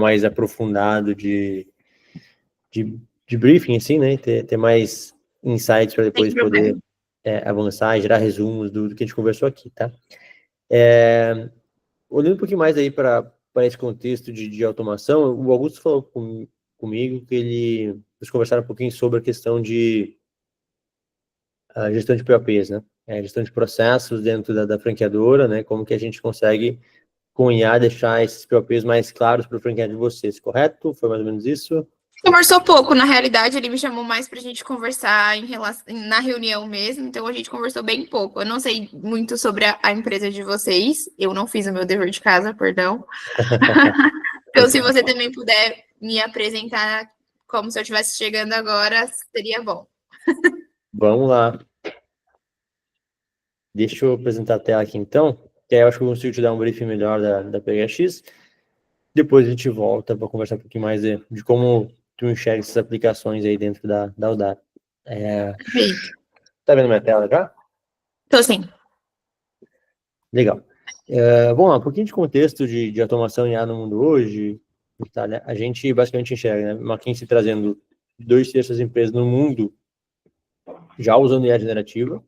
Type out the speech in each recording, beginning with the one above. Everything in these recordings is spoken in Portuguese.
mais aprofundado de briefing, assim, né? Ter mais insights para depois poder avançar e gerar resumos do que a gente conversou aqui, tá? Olhando um pouquinho mais aí para esse contexto de automação, o Augusto falou comigo que eles conversaram um pouquinho sobre a questão de gestão de POPs, né? Gestão de processos dentro da franqueadora, né? Como que a gente consegue, com IA, deixar esses POPs mais claros para o franqueado de vocês, correto? Foi mais ou menos isso? Conversou pouco, na realidade, ele me chamou mais pra gente conversar na reunião mesmo, então a gente conversou bem pouco. Eu não sei muito sobre a empresa de vocês, eu não fiz o meu dever de casa, perdão. Então, se você também puder me apresentar como se eu estivesse chegando agora, seria bom. Vamos lá. Deixa eu apresentar a tela aqui, então, que aí eu acho que eu consigo te dar um briefing melhor da PHX. Depois a gente volta para conversar um pouquinho mais de como tu enxerga essas aplicações aí dentro da Udar. Perfeito. Tá vendo minha tela já? Tô sim. Legal. Vamos lá, um pouquinho de contexto de automação em IA no mundo hoje. Tá, né? A gente basicamente enxerga, né? McKinsey trazendo 2/3 das empresas no mundo já usando IA generativa.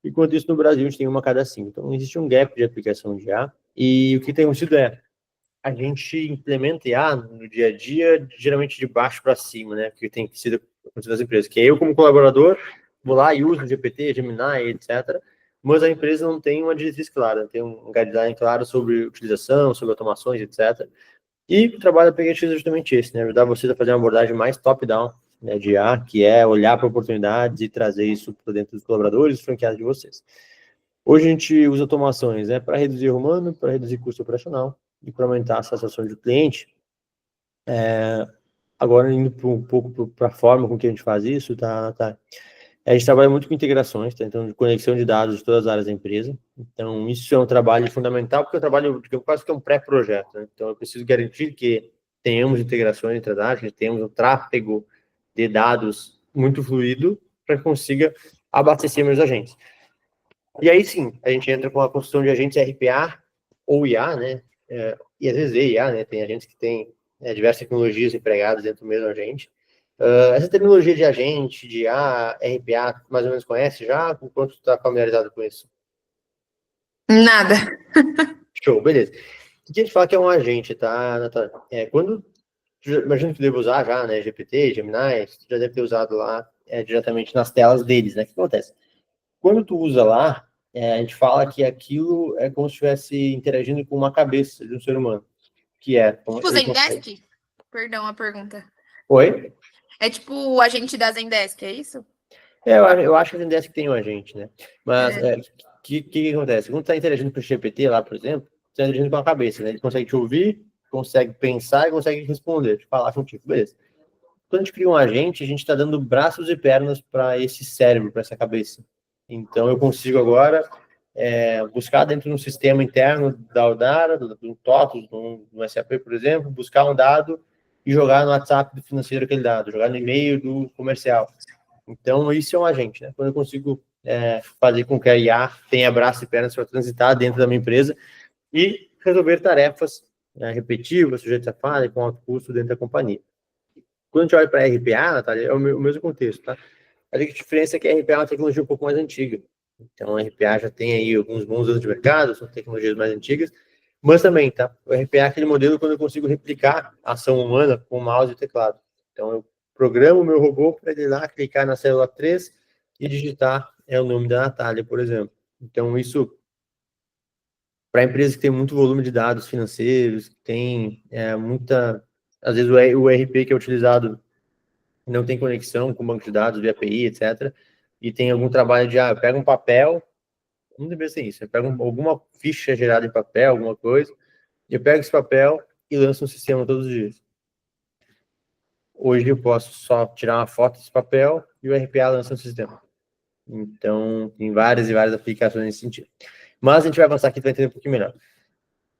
Enquanto isso, no Brasil, a gente tem uma a cada 5. Então, existe um gap de aplicação de IA. E o que tem acontecido a gente implementa IA no dia a dia, geralmente de baixo para cima, né? Que tem sido acontecido nas empresas. Que eu, como colaborador, vou lá e uso o GPT, Gemini, etc. Mas a empresa não tem uma diretriz clara, tem um guideline claro sobre utilização, sobre automações, etc. E o trabalho da PHX é justamente esse, né? Ajudar vocês a fazer uma abordagem mais top-down, né, de IA, que é olhar para oportunidades e trazer isso para dentro dos colaboradores e franqueados de vocês. Hoje a gente usa automações, né, para reduzir erro humano, para reduzir custo operacional e para aumentar a satisfação do cliente. Agora, indo um pouco para a forma com que a gente faz isso, tá? A gente trabalha muito com integrações, tá? Então, de conexão de dados de todas as áreas da empresa. Então, isso é um trabalho fundamental, porque eu trabalho, digamos, quase que é um pré-projeto, né? Então, eu preciso garantir que tenhamos integrações entre as áreas, que tenhamos um tráfego de dados muito fluido para que consiga abastecer meus agentes. E aí, sim, a gente entra com a construção de agentes RPA ou IA, né? E às vezes IA, né? Tem agentes que têm diversas tecnologias empregadas dentro do mesmo agente. Essa terminologia de agente, de IA, RPA, mais ou menos conhece já? Por quanto tu está familiarizado com isso? Nada. Show, beleza. O que a gente fala que é um agente, tá, Natália? Quando, imagino que tu deve usar já, né, GPT, Gemini, tu já deve ter usado lá diretamente nas telas deles, né? O que acontece? Quando tu usa lá, a gente fala que aquilo é como se estivesse interagindo com uma cabeça de um ser humano, que é... Tipo Zendesk? Perdão a pergunta. Oi? É tipo o agente da Zendesk, é isso? Eu acho que a Zendesk tem um agente, né? Mas o que acontece? Quando tu tá interagindo com o GPT lá, por exemplo, tu tá interagindo com a cabeça, né? Ele consegue te ouvir, consegue pensar e consegue responder, te falar contigo, beleza. Quando a gente cria um agente, a gente está dando braços e pernas para esse cérebro, para essa cabeça. Então, eu consigo agora buscar dentro de um sistema interno da Udara, do TOTOS, do SAP, por exemplo, buscar um dado e jogar no WhatsApp do financeiro aquele dado, jogar no e-mail do comercial. Então, isso é um agente, né? Quando eu consigo fazer com que a IA tenha braços e pernas para transitar dentro da minha empresa e resolver tarefas repetitivas, sujeitas a falha, com alto custo dentro da companhia. Quando a gente olha para a RPA, Natália, é o mesmo contexto, tá? A diferença é que a RPA é uma tecnologia um pouco mais antiga. Então, a RPA já tem aí alguns bons anos de mercado, são tecnologias mais antigas, mas também, tá? O RPA é aquele modelo quando eu consigo replicar a ação humana com mouse e teclado. Então, eu programo o meu robô para ele ir lá, clicar na célula 3 e digitar o nome da Natália, por exemplo. Então, isso, para empresas que têm muito volume de dados financeiros, que tem muita... Às vezes, o ERP que é utilizado não tem conexão com o banco de dados, via API, etc. E tem algum trabalho de, eu pego um papel, não deveria ser isso, eu pego alguma ficha gerada em papel, alguma coisa, eu pego esse papel e lanço um sistema todos os dias. Hoje eu posso só tirar uma foto desse papel e o RPA lança um sistema. Então, tem várias e várias aplicações nesse sentido. Mas a gente vai avançar aqui para entender um pouquinho melhor.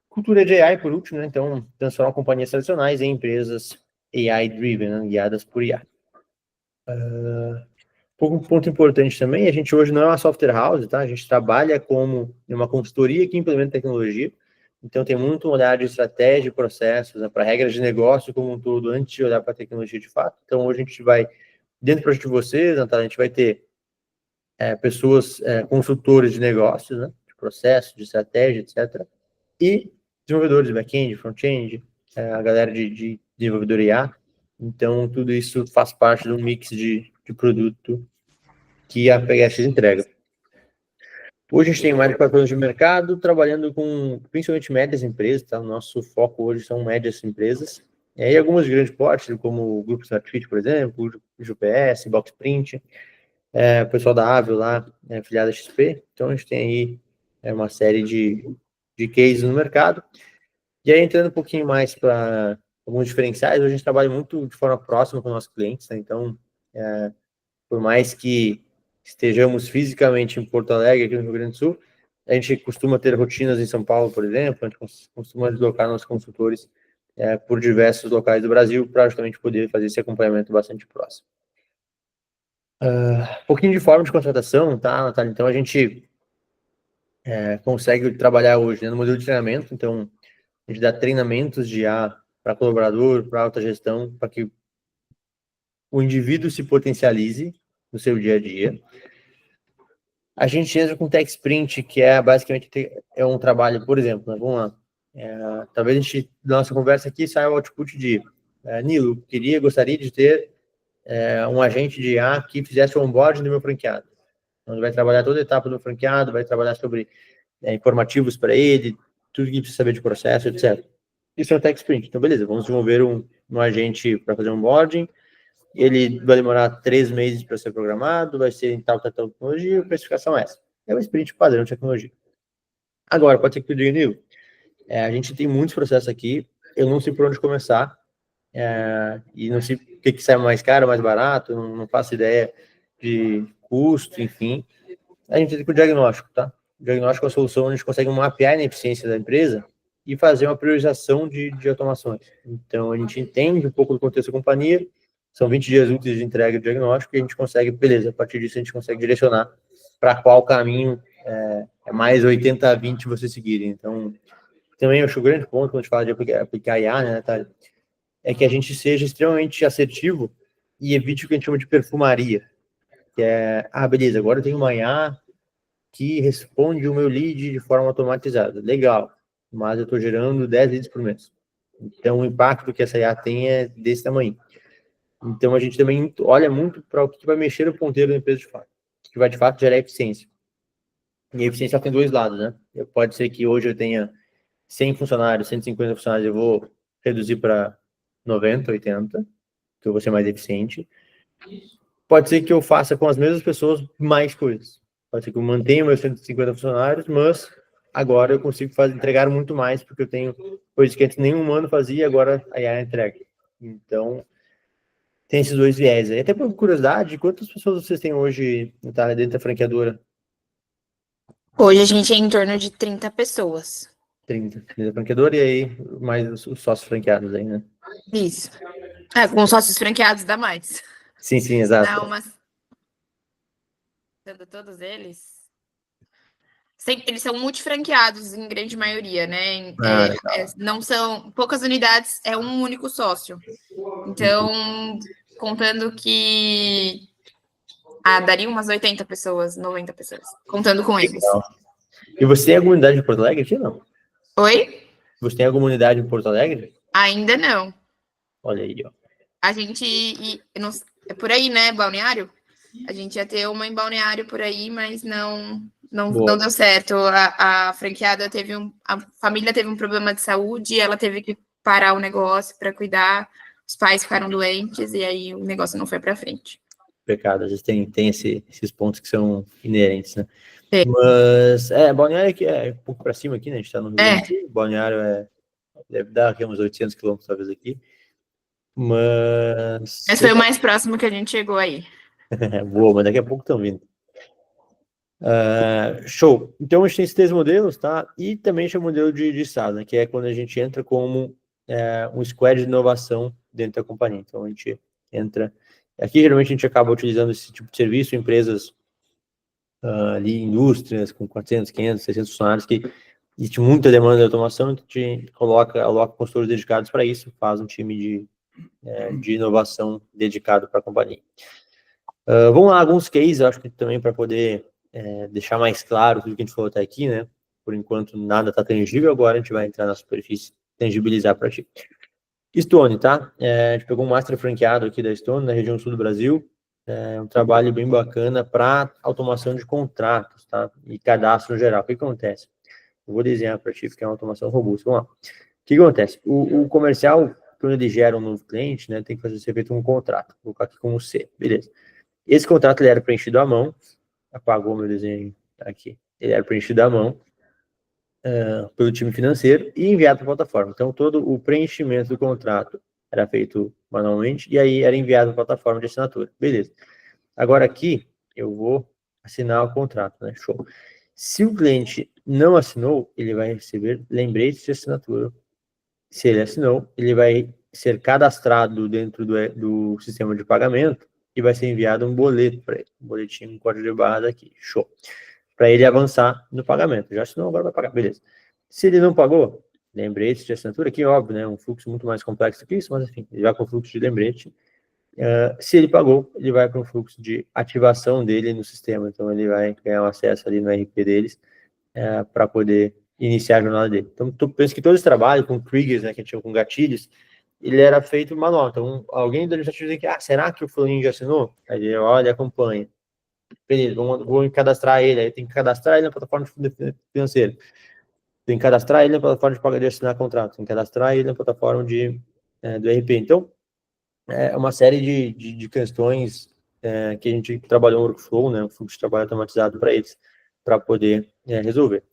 Cultura de AI, por último, né? Então, transformar companhias tradicionais em empresas AI-driven, né? Guiadas por IA. Um ponto importante também, a gente hoje não é uma software house, tá? A gente trabalha como uma consultoria que implementa tecnologia. Então, tem muito um olhar de estratégia e processos, né, para regras de negócio como um todo, antes de olhar para a tecnologia de fato. Então, hoje a gente vai, dentro do projeto de vocês, Natália, a gente vai ter pessoas, consultores de negócios, né, de processo, de estratégia, etc. E desenvolvedores de back-end, front-end, a galera de desenvolvedor IA. Então, tudo isso faz parte de um mix de produto que a PHX entrega. Hoje a gente tem mais de 4 anos de mercado, trabalhando com principalmente médias empresas, tá? O nosso foco hoje são médias empresas. E aí algumas de grande porte, como o Grupo Smartfit, por exemplo, o UPS, Boxprint, o pessoal da Avio lá, afiliada XP. Então a gente tem aí uma série de cases no mercado. E aí entrando um pouquinho mais para alguns diferenciais, hoje a gente trabalha muito de forma próxima com nossos clientes, né? Então, por mais que estejamos fisicamente em Porto Alegre, aqui no Rio Grande do Sul, a gente costuma ter rotinas em São Paulo, por exemplo, a gente costuma deslocar nossos consultores por diversos locais do Brasil para justamente poder fazer esse acompanhamento bastante próximo. Um pouquinho de forma de contratação, tá, Natália? Então, a gente consegue trabalhar hoje, né, no modelo de treinamento. Então, a gente dá treinamentos de IA para colaborador, para alta gestão, para que o indivíduo se potencialize no seu dia a dia. A gente entra com Tech Sprint, que basicamente um trabalho, por exemplo, né, vamos lá, talvez a gente, da nossa conversa aqui, saia o output de Nilo, gostaria de ter um agente de IA que fizesse o onboarding do meu franqueado. Então, ele vai trabalhar toda a etapa do franqueado, vai trabalhar sobre informativos para ele, tudo que precisa saber de processo, etc. Isso é o Tech Sprint. Então, beleza, vamos desenvolver um agente para fazer um onboarding. Ele vai demorar 3 meses para ser programado, vai ser em tal tecnologia, a especificação é essa. É o sprint padrão de tecnologia. Agora, pode ser que tu diga, Nil, a gente tem muitos processos aqui, eu não sei por onde começar, e não sei o que sai mais caro, mais barato, não faço ideia de custo, enfim. A gente tem que o diagnóstico, tá? O diagnóstico é a solução onde a gente consegue mapear a ineficiência da empresa e fazer uma priorização de automações. Então, a gente entende um pouco do contexto da companhia, são 20 dias úteis de entrega de diagnóstico e a gente consegue, beleza, a partir disso a gente consegue direcionar para qual caminho é mais 80-20 você seguir. Então, também eu acho o grande ponto quando a gente fala de aplicar IA, né, Natália, é que a gente seja extremamente assertivo e evite o que a gente chama de perfumaria, que beleza, agora eu tenho uma IA que responde o meu lead de forma automatizada. Legal, mas eu estou gerando 10 leads por mês. Então, o impacto que essa IA tem é desse tamanho. Então, a gente também olha muito para o que vai mexer o ponteiro da empresa de fato, que vai, de fato, gerar eficiência. E a eficiência tem dois lados, né? Pode ser que hoje eu tenha 100 funcionários, 150 funcionários, eu vou reduzir para 90, 80, que eu vou ser mais eficiente. Pode ser que eu faça com as mesmas pessoas mais coisas. Pode ser que eu mantenha meus 150 funcionários, mas agora eu consigo entregar muito mais, porque eu tenho coisas que antes nenhum humano fazia, agora a IA entrega. Então, tem esses dois viés aí. Até por curiosidade, quantas pessoas vocês têm hoje, Natália, dentro da franqueadora? Hoje a gente é em torno de 30 pessoas. 30 dentro da franqueadora, e aí mais os sócios franqueados aí, né? Isso. Com sócios franqueados dá mais. Sim, exato. Dá umas... Todos eles... Eles são multifranqueados em grande maioria, né? Não são poucas unidades, é um único sócio. Então, contando que daria umas 80 pessoas, 90 pessoas, contando com eles. E você tem alguma unidade em Porto Alegre aqui, não? Oi? Você tem alguma unidade em Porto Alegre? Ainda não. Olha aí, ó. A gente... É por aí, né, Balneário? A gente ia ter uma em Balneário por aí, mas não deu certo. A franqueada a família teve um problema de saúde e ela teve que parar o negócio para cuidar. Os pais ficaram doentes e aí o negócio não foi para frente. Pecado, às vezes tem esses pontos que são inerentes, né? Mas, Balneário aqui é um pouco para cima aqui, né? A gente tá no Rio Grande do Sul. Balneário deve dar aqui uns 800 quilômetros, talvez, aqui. Mas foi o mais próximo que a gente chegou aí. Boa, mas daqui a pouco estão vindo. Show. Então, a gente tem esses 3 modelos, tá? E também tem o modelo de SaaS, né? Que é quando a gente entra como um squad de inovação dentro da companhia. Então, a gente entra... Aqui, geralmente, a gente acaba utilizando esse tipo de serviço em empresas ali, indústrias com 400, 500, 600 funcionários, que existe muita demanda de automação, então a gente aloca consultores dedicados para isso, faz um time de inovação dedicado para a companhia. Vamos lá, alguns cases, eu acho que também para poder deixar mais claro tudo que a gente falou até aqui, né? Por enquanto nada está tangível, agora a gente vai entrar na superfície, tangibilizar para ti. Stone, tá? A gente pegou um master franqueado aqui da Stone, na região sul do Brasil, um trabalho bem bacana para automação de contratos, tá? E cadastro no geral. O que acontece? Eu vou desenhar para ti, que é uma automação robusta. Vamos lá. O que acontece? O comercial, quando ele gera um novo cliente, né, tem que ser feito um contrato. Vou colocar aqui como C, beleza. Esse contrato ele era preenchido à mão, apagou meu desenho aqui. Ele era preenchido à mão pelo time financeiro e enviado para a plataforma. Então, todo o preenchimento do contrato era feito manualmente e aí era enviado para a plataforma de assinatura. Beleza. Agora aqui, eu vou assinar o contrato, né? Show. Se o cliente não assinou, ele vai receber lembretes de assinatura. Se ele assinou, ele vai ser cadastrado dentro do sistema de pagamento e vai ser enviado um boleto para ele. Um boletim com código de barras aqui. Show. Para ele avançar no pagamento. Já assinou, agora vai pagar. Beleza. Se ele não pagou, lembrete de assinatura, aqui óbvio, né? Um fluxo muito mais complexo que isso, mas enfim, ele vai com o fluxo de lembrete. Se ele pagou, ele vai para um fluxo de ativação dele no sistema. Então, ele vai ganhar um acesso ali no RP deles para poder iniciar a jornada dele. Então, tu pensa que todo esse trabalho com triggers, né, que a gente chama com gatilhos, ele era feito manual. Então, alguém do administrativo diz que, será que o fulaninho já assinou? Aí ele olha, acompanha. Beleza, vou cadastrar ele. Aí tem que cadastrar ele na plataforma financeira. Tem que cadastrar ele na plataforma de pagar de assinar contrato. Tem que cadastrar ele na plataforma do RP. Então, é uma série de questões que a gente trabalhou no workflow, né, um fluxo de trabalho automatizado para eles, para poder resolver.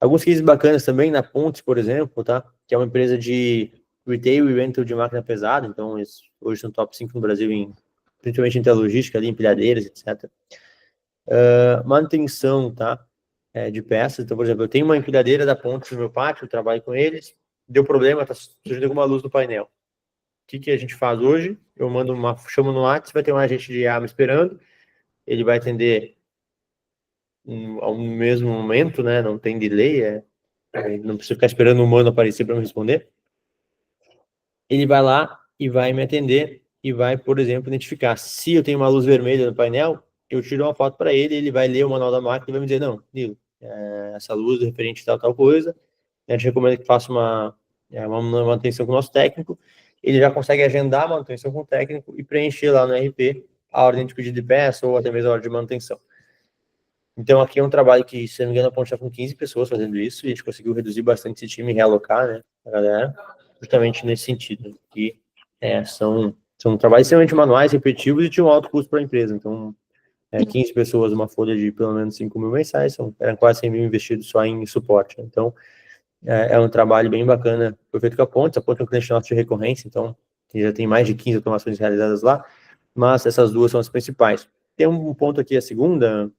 Alguns cases bacanas também, na Pontes, por exemplo, tá, que é uma empresa de retail e rental de máquina pesada, então eles hoje são top 5 no Brasil, principalmente em logística, ali, empilhadeiras, etc. Manutenção, tá, de peças. Então, por exemplo, eu tenho uma empilhadeira da Pontes no meu pátio, eu trabalho com eles, deu problema, está surgindo alguma luz no painel. O que a gente faz hoje? Eu chamo no WhatsApp, vai ter um agente de IA me esperando, ele vai atender ao mesmo momento, né? Não tem delay, não precisa ficar esperando o humano aparecer para me responder. Ele vai lá e vai me atender e vai, por exemplo, identificar se eu tenho uma luz vermelha no painel, eu tiro uma foto para ele, ele vai ler o manual da máquina e vai me dizer, não, Nilo, essa luz é referente a tal coisa, a gente recomenda que faça uma manutenção com o nosso técnico, ele já consegue agendar a manutenção com o técnico e preencher lá no RP a ordem de pedido de peça ou até mesmo a ordem de manutenção. Então, aqui é um trabalho que, se não me engano, a Ponte está com 15 pessoas fazendo isso e a gente conseguiu reduzir bastante esse time e realocar, né, a galera, justamente nesse sentido, que são trabalhos extremamente manuais, repetitivos e tinham um alto custo para a empresa. Então, 15 pessoas, uma folha de pelo menos 5 mil mensais, eram quase 100 mil investidos só em suporte. Então, é um trabalho bem bacana, foi feito com a Ponte é um cliente nosso de recorrência, então já tem mais de 15 automações realizadas lá, mas essas duas são as principais. Tem um ponto aqui, a segunda,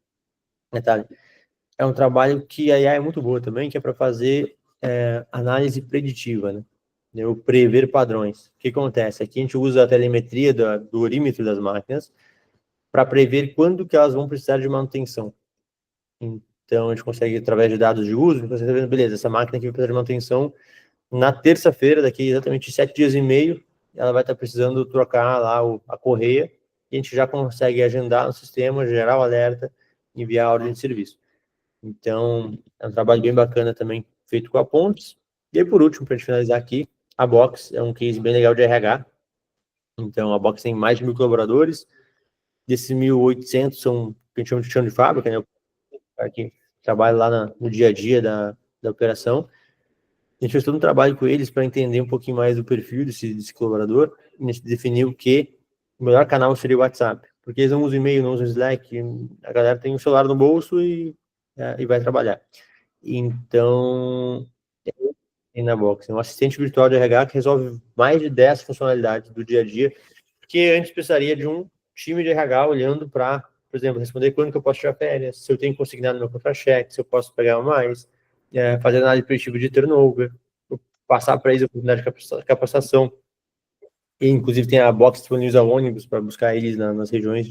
Natália, é um trabalho que a IA é muito boa também, que é para fazer análise preditiva, né? Eu prever padrões. O que acontece? Aqui a gente usa a telemetria do orímetro das máquinas para prever quando que elas vão precisar de manutenção. Então, a gente consegue, através de dados de uso, você está vendo, beleza, essa máquina aqui vai precisar de manutenção na terça-feira, daqui exatamente 7 dias e meio, ela vai estar precisando trocar lá a correia, e a gente já consegue agendar no sistema, gerar o alerta, enviar a ordem de serviço. Então, é um trabalho bem bacana também, feito com a Pontes. E aí, por último, para a gente finalizar aqui, a Box é um case bem legal de RH. Então, a Box tem mais de 1.000 colaboradores, desses 1.800 são que a gente chama de chão de fábrica, né? Que trabalha lá no dia a dia da operação. A gente fez todo um trabalho com eles para entender um pouquinho mais do perfil desse colaborador, e a gente definiu que o melhor canal seria o WhatsApp, porque eles não usam e-mail, não usam Slack, a galera tem o celular no bolso e vai trabalhar. Então, tem na Box, um assistente virtual de RH que resolve mais de 10 funcionalidades do dia a dia, que antes precisaria de um time de RH olhando para, por exemplo, responder quando que eu posso tirar férias, se eu tenho consignado no meu contra-cheque, se eu posso pegar mais, fazer análise preditiva de turnover, passar para eles a oportunidade de capacitação. E, inclusive, tem a Box disponibiliza ônibus para buscar eles nas regiões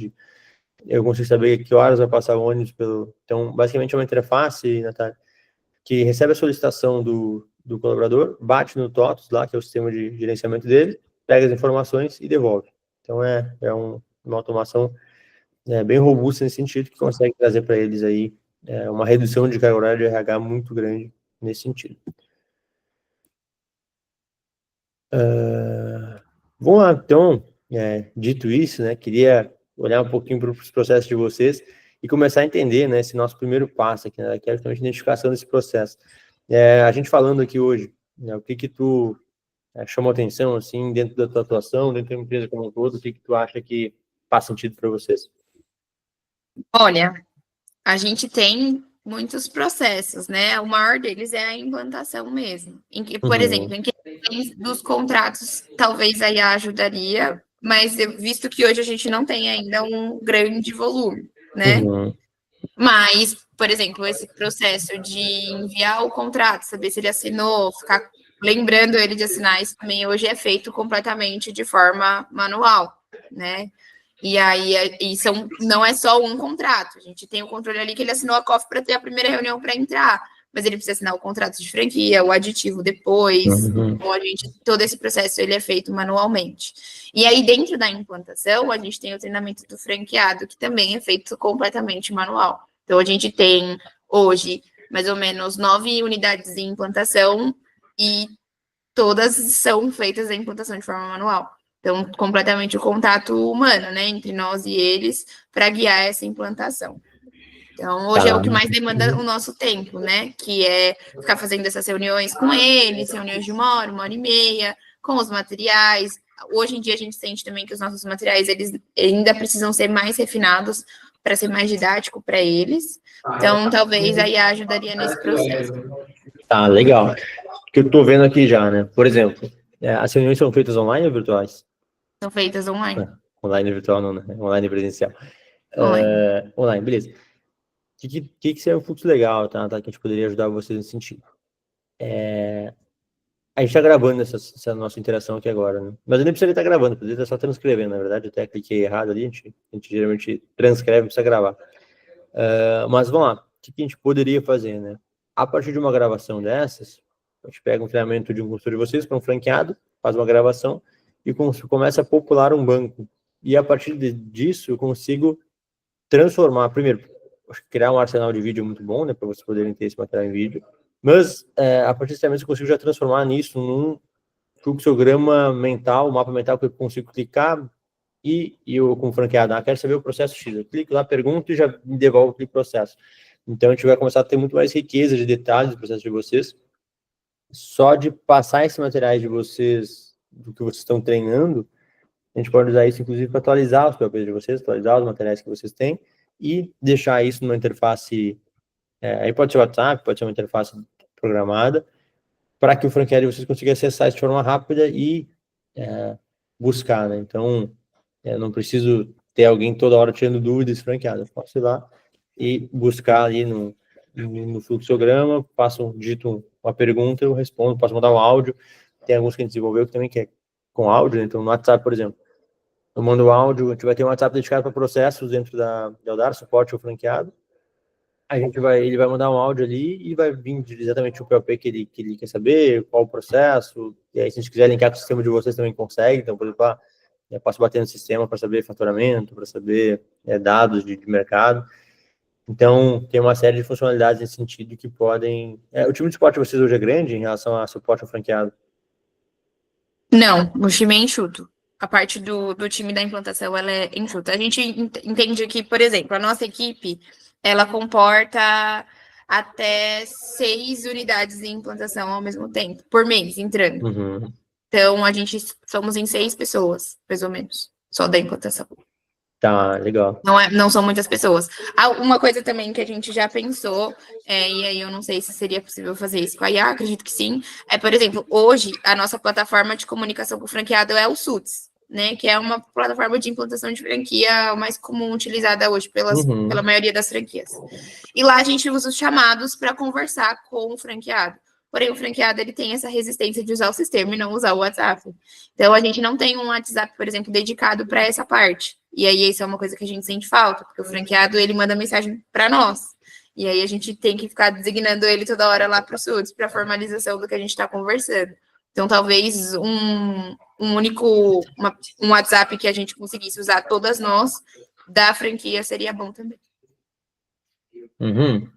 eu consigo saber que horas vai passar o ônibus Então, basicamente, é uma interface, Natália, que recebe a solicitação do colaborador, bate no TOTOS lá, que é o sistema de gerenciamento dele, pega as informações e devolve. Então, uma automação bem robusta nesse sentido, que consegue trazer para eles aí uma redução de carga horária de RH muito grande nesse sentido. Vamos lá, então, dito isso, né, queria olhar um pouquinho para os processos de vocês e começar a entender, né, esse nosso primeiro passo aqui, né, que é a identificação desse processo. A gente falando aqui hoje, né, o que tu chamou atenção, assim, dentro da tua atuação, dentro da empresa como um todo, o que tu acha que faz sentido para vocês? Olha, a gente tem muitos processos, né? O maior deles é a implantação mesmo. Em que, por exemplo, em questões dos contratos, talvez a IA ajudaria, mas visto que hoje a gente não tem ainda um grande volume, né? Mas, por exemplo, esse processo de enviar o contrato, saber se ele assinou, ficar lembrando ele de assinar, isso também hoje é feito completamente de forma manual, né? E aí, não é só um contrato. A gente tem o controle ali que ele assinou a COF para ter a primeira reunião para entrar, mas ele precisa assinar o contrato de franquia, o aditivo depois. Então, todo esse processo ele é feito manualmente. E aí, dentro da implantação, a gente tem o treinamento do franqueado, que também é feito completamente manual. Então, a gente tem, hoje, mais ou menos 9 unidades em implantação e todas são feitas a implantação de forma manual. Então, completamente o contato humano, né, entre nós e eles, para guiar essa implantação. Então, hoje é o que mais demanda o nosso tempo, né, que é ficar fazendo essas reuniões com eles, reuniões de 1 hora e meia, com os materiais. Hoje em dia, a gente sente também que os nossos materiais, eles ainda precisam ser mais refinados para ser mais didático para eles. Então, talvez a IA ajudaria nesse processo. Tá, legal. Que eu tô vendo aqui já, né? Por exemplo, as reuniões são feitas online ou virtuais? São feitas online. Online virtual não, né? Online presencial. Online, beleza. O que seria um fluxo legal, tá? Que a gente poderia ajudar vocês nesse sentido. A gente tá gravando essa nossa interação aqui agora, né? Mas eu nem precisaria estar gravando, poderia estar só transcrevendo, na verdade. Eu até cliquei errado ali, a gente geralmente transcreve, não precisa gravar. Mas vamos lá, o que a gente poderia fazer, né? A partir de uma gravação dessas, a gente pega um treinamento de um consultor de vocês para um franqueado, faz uma gravação e começa a popular um banco. E a partir disso, eu consigo transformar, primeiro, criar um arsenal de vídeo muito bom, né, para vocês poderem ter esse material em vídeo, mas a partir desse treinamento eu consigo já transformar nisso num fluxograma mental, um mapa mental que eu consigo clicar e eu com o franqueado, quero saber o processo X, eu clico lá, pergunto e já me devolve aquele processo. Então, a gente vai começar a ter muito mais riqueza de detalhes do processo de vocês, só de passar esses materiais de vocês, do que vocês estão treinando, a gente pode usar isso, inclusive, para atualizar os POPs de vocês, atualizar os materiais que vocês têm e deixar isso numa interface, aí pode ser WhatsApp, pode ser uma interface programada, para que o franqueado de vocês consiga acessar isso de forma rápida e buscar, né? Então, eu não preciso ter alguém toda hora tirando dúvidas franqueado. Eu posso ir lá e buscar ali no fluxograma, digito uma pergunta, eu respondo, posso mandar um áudio. Tem alguns que a gente desenvolveu que também quer com áudio, né? Então no WhatsApp, por exemplo, eu mando o áudio, a gente vai ter um WhatsApp dedicado para processos dentro da Eldar, suporte ao franqueado. Ele vai mandar um áudio ali e vai vir exatamente o POP que ele quer saber, qual o processo, e aí se a gente quiser linkar com o sistema de vocês também consegue, então, por exemplo, eu posso bater no sistema para saber faturamento, para saber dados de mercado. Então, tem uma série de funcionalidades nesse sentido que podem... o time de suporte de vocês hoje é grande em relação a suporte ao franqueado? Não, o time é enxuto. A parte do time da implantação, ela é enxuta. A gente entende que, por exemplo, a nossa equipe, ela comporta até 6 unidades de implantação ao mesmo tempo, por mês, entrando. Então, somos em 6 pessoas, mais ou menos, só da implantação. Tá, legal. Não são muitas pessoas. Uma coisa também que a gente já pensou, e aí eu não sei se seria possível fazer isso com a IA, acredito que sim, por exemplo, hoje a nossa plataforma de comunicação com o franqueado é o SUTS, né, que é uma plataforma de implantação de franquia mais comum utilizada hoje pela maioria das franquias. E lá a gente usa os chamados para conversar com o franqueado. Porém, o franqueado ele tem essa resistência de usar o sistema e não usar o WhatsApp. Então, a gente não tem um WhatsApp, por exemplo, dedicado para essa parte. E aí, isso é uma coisa que a gente sente falta, porque o franqueado, ele manda mensagem para nós. E aí a gente tem que ficar designando ele toda hora lá para os outros, para formalização do que a gente está conversando. Então, talvez um WhatsApp que a gente conseguisse usar todas nós da franquia seria bom também. Uhum.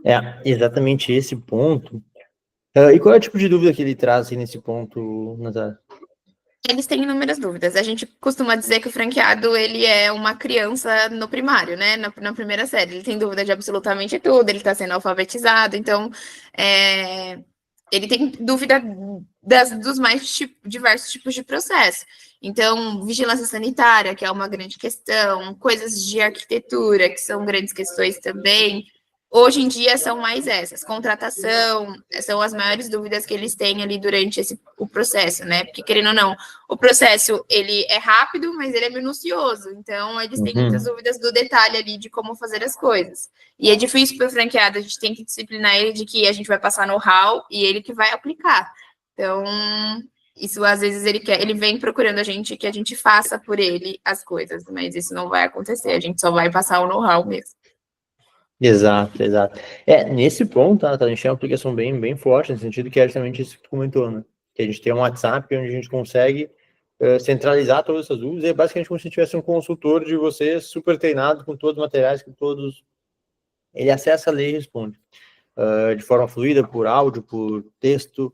É, exatamente esse ponto. E qual é o tipo de dúvida que ele traz assim, nesse ponto, Natália? Eles têm inúmeras dúvidas. A gente costuma dizer que o franqueado, ele é uma criança no primário, né? Na primeira série. Ele tem dúvida de absolutamente tudo, ele está sendo alfabetizado, então ele tem dúvida dos mais diversos tipos de processo. Então, vigilância sanitária, que é uma grande questão, coisas de arquitetura, que são grandes questões também. Hoje em dia são mais essas, contratação, são as maiores dúvidas que eles têm ali durante o processo, né? Porque, querendo ou não, o processo, ele é rápido, mas ele é minucioso, então eles têm muitas dúvidas do detalhe ali de como fazer as coisas. E é difícil para o franqueado, a gente tem que disciplinar ele de que a gente vai passar know-how e ele que vai aplicar. Então, isso às vezes ele vem procurando a gente que a gente faça por ele as coisas, mas isso não vai acontecer, a gente só vai passar o know-how mesmo. Exato, exato. Nesse ponto, a gente tem uma aplicação bem forte, no sentido que é justamente isso que tu comentou, né? Que a gente tem um WhatsApp onde a gente consegue centralizar todas essas dúvidas, e é basicamente como se tivesse um consultor de você super treinado com todos os materiais, com todos... Ele acessa a lei e responde. De forma fluida, por áudio, por texto,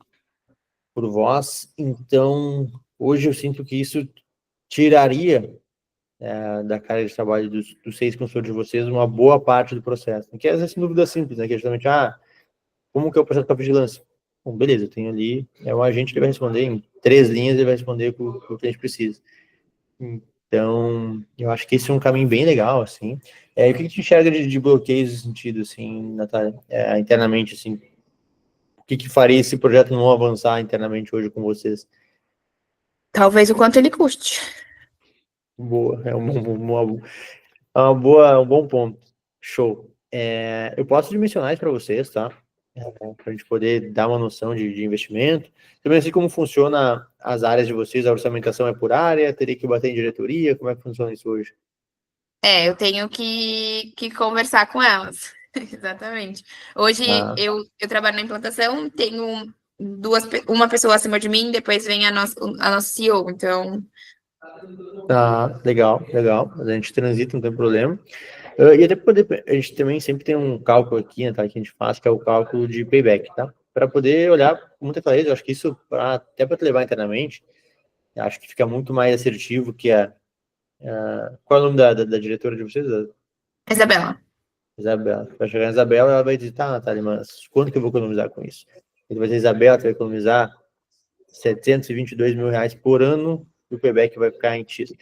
por voz. Então, hoje eu sinto que isso tiraria da carga de trabalho dos 6 consultores de vocês uma boa parte do processo. Que às vezes são dúvidas simples, né? Que é justamente, como que é o processo para vigilância? Bom, beleza, eu tenho ali, o agente que vai responder em 3 linhas, ele vai responder o que o cliente precisa. Então, eu acho que esse é um caminho bem legal, assim. E o que te enxerga de bloqueios nesse sentido, assim, Natália, internamente, assim? O que faria esse projeto não avançar internamente hoje com vocês? Talvez o quanto ele custe. Boa, um bom ponto. Show. Eu posso dimensionar isso para vocês, tá? Para a gente poder dar uma noção de investimento. Também assim como funciona as áreas de vocês, a orçamentação é por área, teria que bater em diretoria, como é que funciona isso hoje? Eu tenho que conversar com elas. Exatamente. Hoje eu trabalho na implantação, tenho uma pessoa acima de mim, depois vem a nossa CEO, então... Legal. A gente transita, não tem problema. E até poder, a gente também sempre tem um cálculo aqui, né, tá, que a gente faz, que é o cálculo de payback, tá? Para poder olhar com muita clareza, eu acho que isso, até para te levar internamente, acho que fica muito mais assertivo que qual é o nome da diretora de vocês? Isabela. Isabela. Vai chegar na Isabela, ela vai dizer, tá, Natália, mas quanto que eu vou economizar com isso? Ele vai dizer, Isabela, você vai economizar R$722.000 por ano, e o payback vai ficar em X.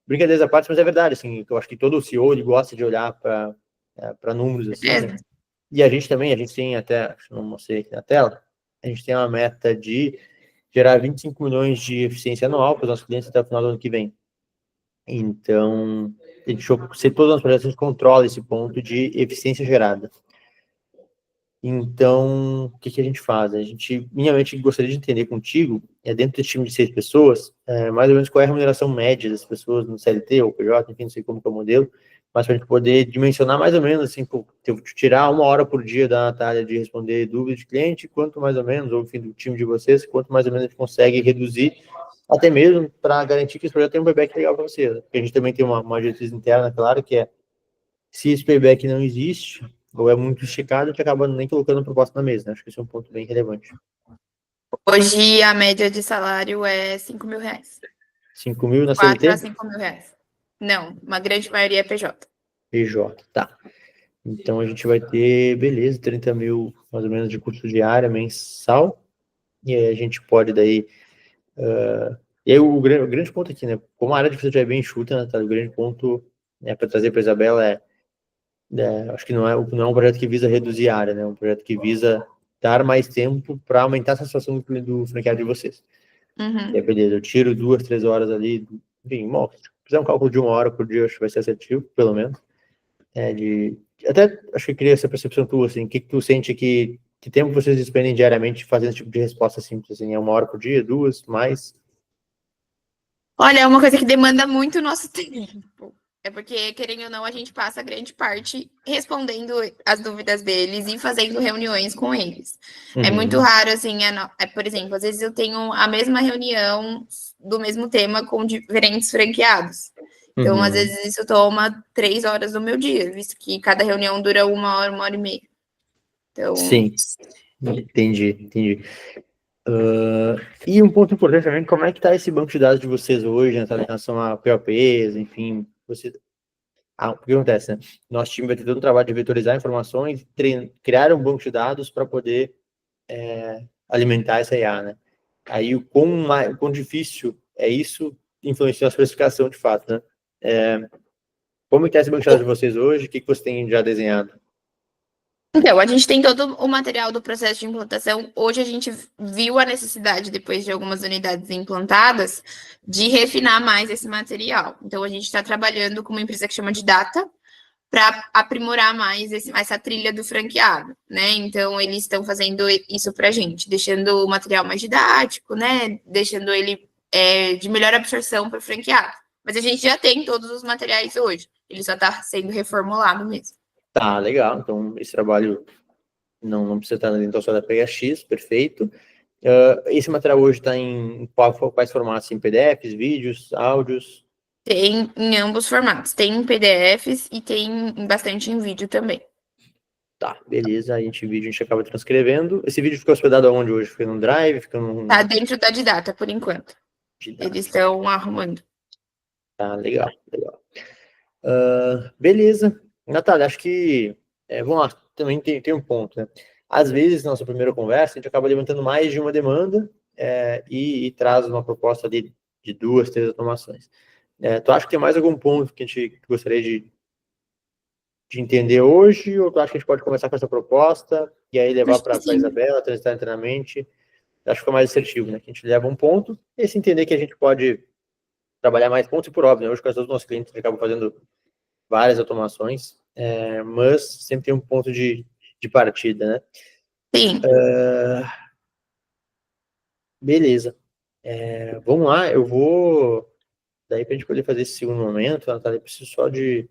Brincadeiras à parte, mas é verdade, assim, eu acho que todo CEO, ele gosta de olhar para números, assim, né? E a gente tem até, não mostrei aqui na tela, a gente tem uma meta de gerar 25 milhões de eficiência anual para os nossos clientes até o final do ano que vem. Então, a gente, se todos os projetos, a gente controla esse ponto de eficiência gerada. Então, o que a gente faz? Minimamente, gostaria de entender contigo, dentro desse time de 6 pessoas, mais ou menos qual é a remuneração média das pessoas no CLT ou PJ, enfim, não sei como que é o modelo, mas para a gente poder dimensionar mais ou menos, assim, tirar 1 hora por dia da Natália de responder dúvidas de cliente, quanto mais ou menos, ou enfim, do time de vocês, quanto mais ou menos a gente consegue reduzir, até mesmo para garantir que esse projeto tenha um payback legal para vocês. Porque a gente também tem uma diretriz interna, claro, que é, se esse payback não existe, ou é muito esticado, a gente acaba nem colocando a proposta na mesa, né? Acho que esse é um ponto bem relevante. Hoje, a média de salário é R$5.000. 5 mil na 4 a CLT? R$5.000. Não, uma grande maioria é PJ. PJ, tá. Então, a gente vai ter, beleza, 30 mil, mais ou menos, de custo diário mensal, e aí a gente pode daí... E aí o grande ponto aqui, né? Como a área de já é bem enxuta, né, tá? O grande ponto para trazer para a Isabela acho que não é um projeto que visa reduzir a área, né? É um projeto que visa dar mais tempo para aumentar a satisfação do franqueado de vocês. Uhum. Beleza, eu tiro 2, 3 horas ali, enfim, se fizer um cálculo de 1 hora por dia, acho que vai ser assertivo, pelo menos. Até acho que eu queria essa percepção tua, assim, o que tu sente que tempo vocês despendem diariamente fazendo esse tipo de resposta simples, assim, é 1 hora por dia, 2, mais? Olha, é uma coisa que demanda muito o nosso tempo. É porque, querendo ou não, a gente passa grande parte respondendo as dúvidas deles e fazendo reuniões com eles. É muito raro, assim, por exemplo, às vezes eu tenho a mesma reunião do mesmo tema com diferentes franqueados. Então, às vezes, isso toma 3 horas do meu dia, visto que cada reunião dura 1 hora e meia. Então... Sim, entendi. E um ponto importante também, como é que está esse banco de dados de vocês hoje, né, em relação a POPs, enfim, o que acontece, né? Nosso time vai ter todo um trabalho de vetorizar informações, criar um banco de dados para poder alimentar essa IA, né? Aí o quão difícil é isso influencia a especificação de fato, né? Como é que é esse banco de dados de vocês hoje? O que você tem já desenhado? Então, a gente tem todo o material do processo de implantação. Hoje a gente viu a necessidade, depois de algumas unidades implantadas, de refinar mais esse material. Então, a gente está trabalhando com uma empresa que chama de Data para aprimorar mais essa trilha do franqueado, né? Então, eles estão fazendo isso para a gente, deixando o material mais didático, né? Deixando ele de melhor absorção para o franqueado. Mas a gente já tem todos os materiais hoje. Ele só está sendo reformulado mesmo. Tá, legal. Então, esse trabalho não precisa estar dentro só da PHX, perfeito. Esse material hoje está em quais formatos? Em PDFs, vídeos, áudios? Tem em ambos formatos. Tem em PDFs e tem bastante em vídeo também. Tá, beleza. A gente acaba transcrevendo. Esse vídeo ficou hospedado aonde hoje? Fica no Drive? Fica no... Tá dentro da Didata, por enquanto. Eles estão arrumando. Tá, legal. Beleza. Natália, acho que... vamos lá, também tem um ponto, né? Às vezes, na nossa primeira conversa, a gente acaba levantando mais de uma demanda e traz uma proposta ali de 2, 3 automações. Tu acha que tem mais algum ponto que a gente gostaria de entender hoje, ou tu acha que a gente pode começar com essa proposta e aí levar para a Isabela, transitar internamente? Acho que fica mais assertivo, né? Que a gente leva um ponto e se entender que a gente pode trabalhar mais pontos, e por óbvio, né? Hoje com todos os nossos clientes a gente acaba fazendo várias automações, mas sempre tem um ponto de partida, né? Sim. Beleza. Vamos lá, eu vou... Daí para a gente poder fazer esse segundo momento, Natália, eu preciso só de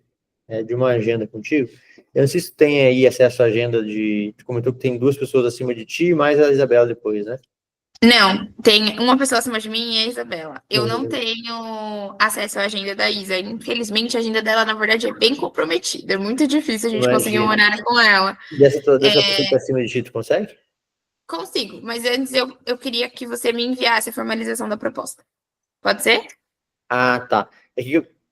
uma agenda contigo. Eu não sei se tu tem aí acesso à agenda tu comentou que tem 2 pessoas acima de ti, mais a Isabela depois, né? Não, tem uma pessoa acima de mim e a Isabela. Eu não tenho acesso à agenda da Isa. Infelizmente, a agenda dela, na verdade, é bem comprometida. É muito difícil a gente conseguir um horário com ela. E dessa pessoa que está acima de ti, tu consegue? Consigo, mas antes eu queria que você me enviasse a formalização da proposta. Pode ser? Ah, tá.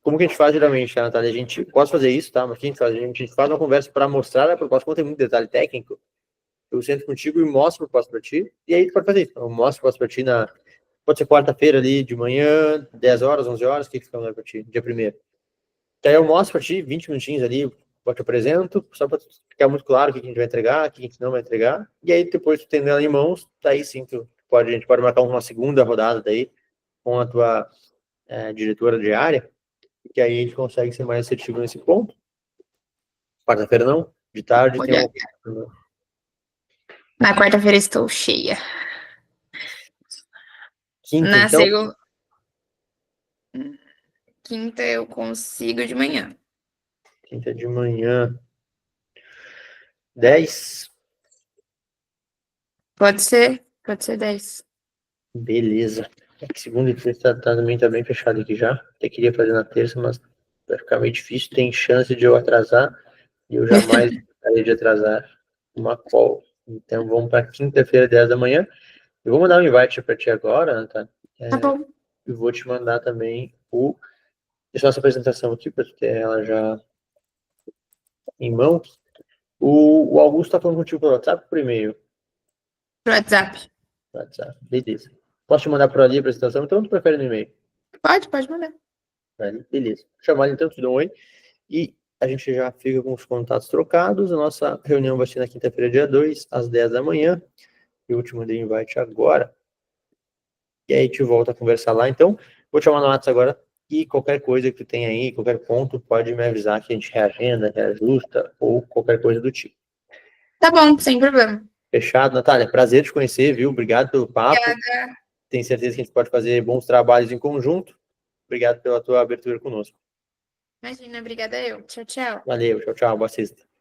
Como que a gente faz geralmente, tá, Natália? A gente pode fazer isso, tá? Mas o que a gente faz? A gente faz uma conversa para mostrar a proposta, como tem muito detalhe técnico. Eu sento contigo e mostro a proposta para ti, e aí tu pode fazer isso. Eu mostro a proposta para ti pode ser quarta-feira ali, de manhã, 10 horas, 11 horas, o que fica melhor para ti? Dia 1º. Que aí eu mostro para ti, 20 minutinhos ali, eu te apresento, só para ficar muito claro o que a gente vai entregar, o que a gente não vai entregar, e aí depois tu tendo ela em mãos, daí sim, a gente pode marcar uma segunda rodada daí, com a tua diretora de área, que aí a gente consegue ser mais assertivo nesse ponto. Quarta-feira não, de tarde tem Na quarta-feira estou cheia. Quinta, então? Quinta eu consigo de manhã. Quinta de manhã. 10? Pode ser 10. Beleza. Segunda e terça também tá bem fechado aqui já. Até queria fazer na terça, mas vai ficar meio difícil. Tem chance de eu atrasar. E eu jamais gostaria de atrasar uma call. Então vamos para quinta-feira, 10 da manhã. Eu vou mandar um invite para ti agora, tá? Tá bom. E vou te mandar também deixa essa apresentação aqui para ter ela já em mãos. O Augusto está falando contigo pelo WhatsApp ou por e-mail? Pro WhatsApp. WhatsApp, beleza. Posso te mandar por ali a apresentação? Então, tu prefere no e-mail? Pode mandar. Beleza. Vou chamar ele então, te dou um oi. E a gente já fica com os contatos trocados. A nossa reunião vai ser na quinta-feira, dia 2, às 10 da manhã. Eu te mandei o invite agora. E aí a gente volta a conversar lá. Então, vou te chamar no WhatsApp agora. E qualquer coisa que tu tenha aí, qualquer ponto, pode me avisar que a gente reagenda, reajusta ou qualquer coisa do tipo. Tá bom, sem problema. Fechado, Natália. Prazer te conhecer, viu? Obrigado pelo papo. Obrigada. Tenho certeza que a gente pode fazer bons trabalhos em conjunto. Obrigado pela tua abertura conosco. Imagina, obrigada eu. Tchau, tchau. Valeu, tchau, tchau, boa sexta.